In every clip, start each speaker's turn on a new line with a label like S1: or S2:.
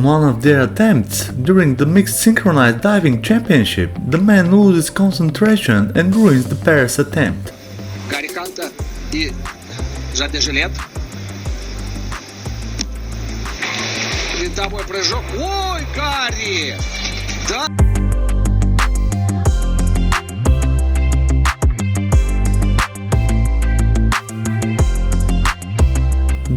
S1: On one of their attempts, during the mixed synchronized diving championship, the man loses concentration and ruins the pair's attempt.
S2: Гарри Канта и Жаде Жилет. Винтовой прыжок. Ой, Гарри! Да!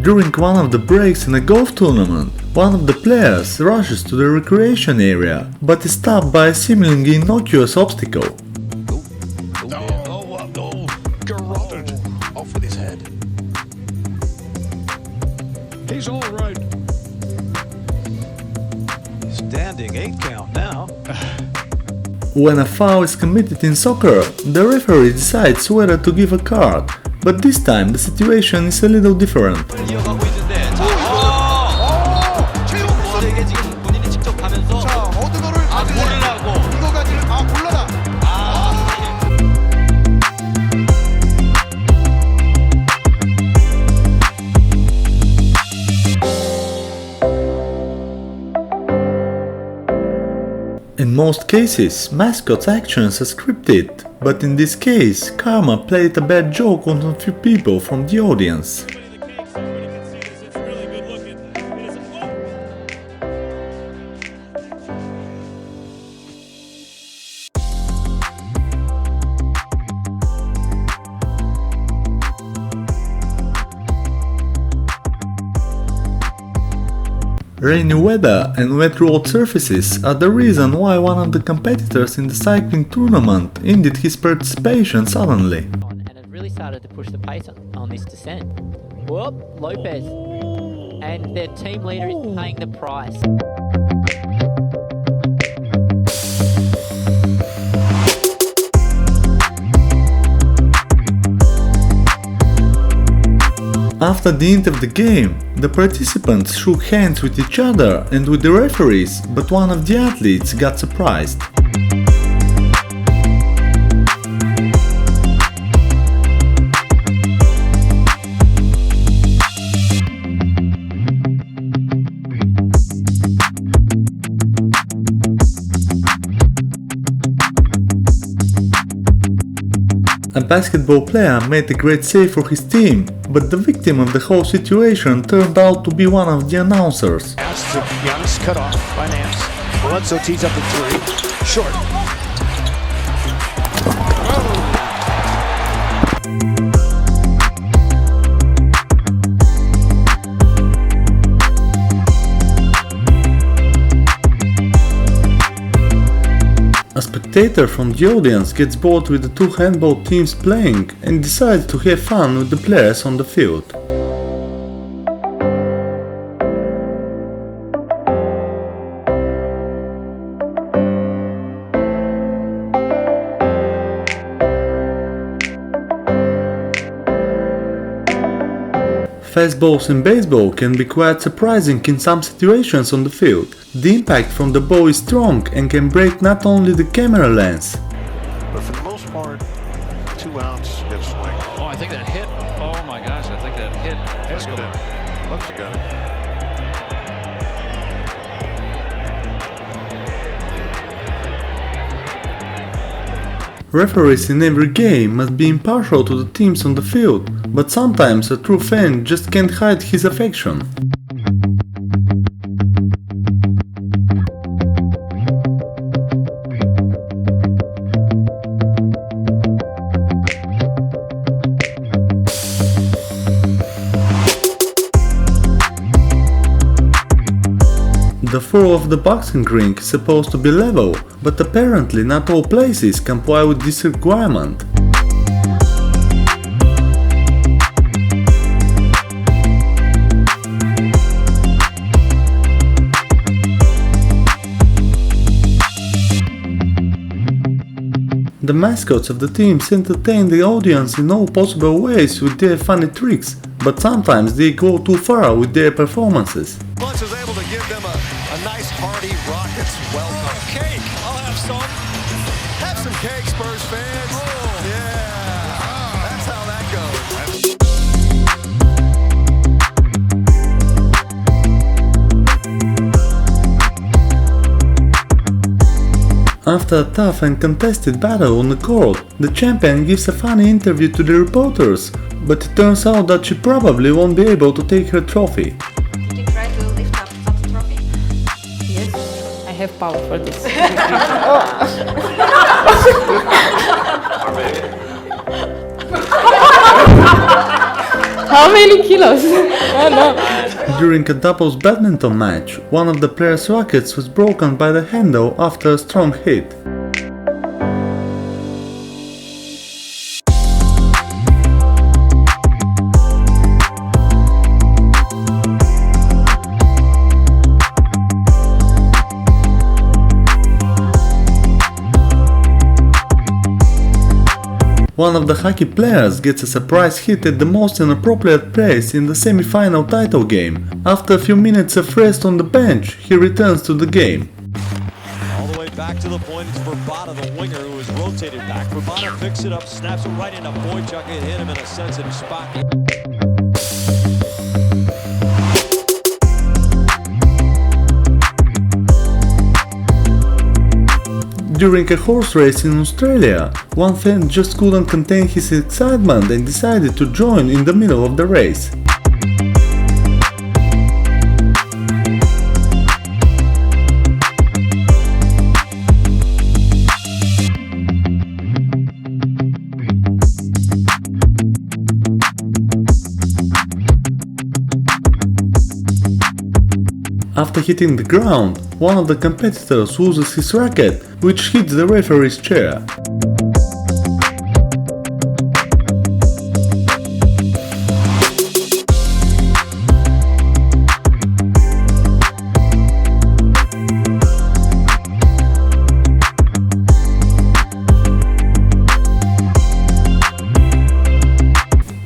S1: During one of the breaks in a golf tournament, one of the players rushes to the recreation area, but is stopped by a seemingly innocuous obstacle.
S3: Garroted off with his head. He's all right. Standing 8 count now.
S1: When a foul is committed in soccer, the referee decides whether to give a card, but this time the situation is a little different.
S4: 이어가고 있는데 최용수에게 지금 본인이 직접 가면서
S3: 모든 거를
S4: 고르라고
S3: 이거 가지를 골라라.
S1: In most cases, mascots' actions are scripted, but in this case, Karma played a bad joke on a few people from the audience. Rainy weather and wet road surfaces are the reason why one of the competitors in the cycling tournament ended his participation suddenly.
S5: And it really started to push the pace on this descent. Whoop, Lopez. And their team leader is paying the price.
S1: After the end of the game, the participants shook hands with each other and with the referees, but one of the athletes got surprised. A basketball player made a great save for his team, but the victim of the whole situation turned out to be one of the announcers.
S3: Giannis cut off by Nance. Bledsoe tees up the three. Short.
S1: A spectator from the audience gets bored with the two handball teams playing and decides to have fun with the players on the field. Fastballs in baseball can be quite surprising in some situations on the field. The impact from the ball is strong and can break not only the camera lens.
S6: But for the most part, 2-ounce hip swing.
S4: Oh, I think that hit. Oh my gosh, I think that hit.
S6: Looks got it.
S1: Referees in every game must be impartial to the teams on the field, but sometimes a true fan just can't hide his affection. The floor of the boxing ring is supposed to be level, but apparently not all places comply with this requirement. The mascots of the teams entertain the audience in all possible ways with their funny tricks, but sometimes they go too far with their performances.
S3: Bunch is able to give them a nice hearty Rockets welcome. Cake! I'll have some. Have some cake, Spurs fans. Yeah, that's how that goes.
S1: After a tough and contested battle on the court, the champion gives a funny interview to the reporters, but it turns out that she probably won't be able to take her trophy.
S7: Did you try to lift up the trophy?
S8: Yes, I have power for this. How many kilos? Oh no.
S1: During a doubles badminton match, one of the players' rackets was broken by the handle after a strong hit. One of the hockey players gets a surprise hit at the most inappropriate place in the semi-final title game. After a few minutes of rest on the bench, he returns to the game.
S3: All the way back to the point, it's Verbata, the winger, who is rotated back. Verbata picks it up, snaps it right into Boychuk. It hit him in a sensitive spot.
S1: During a horse race in Australia, one fan just couldn't contain his excitement and decided to join in the middle of the race. After hitting the ground, one of the competitors loses his racket, which hits the referee's chair.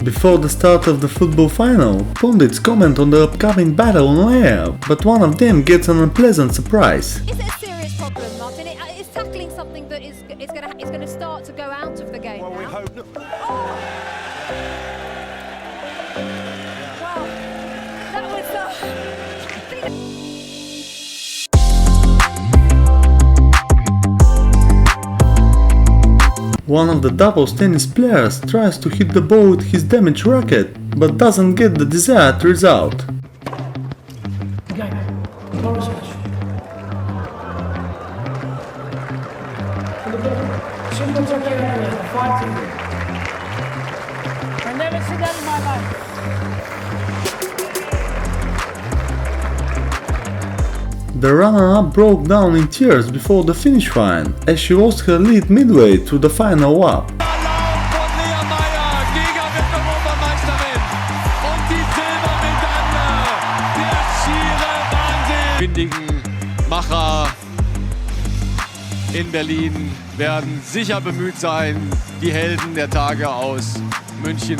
S1: Before the start of the football final, pundits comment on the upcoming battle on air, but one of them gets an unpleasant surprise.
S7: Is it a serious problem, Martin? It's tackling something that is going to start to go out of the game.
S6: Well, we
S7: now.
S6: hope not.
S7: Wow, that was.
S1: One of the doubles tennis players tries to hit the ball with his damaged racket, but doesn't get the desired result.
S8: I never seen that in my life.
S1: The runner-up broke down in tears before the finish line, as she lost her lead midway through the final lap.
S9: Windigen Macher in Berlin werden sicher bemüht sein, die Helden der Tage aus München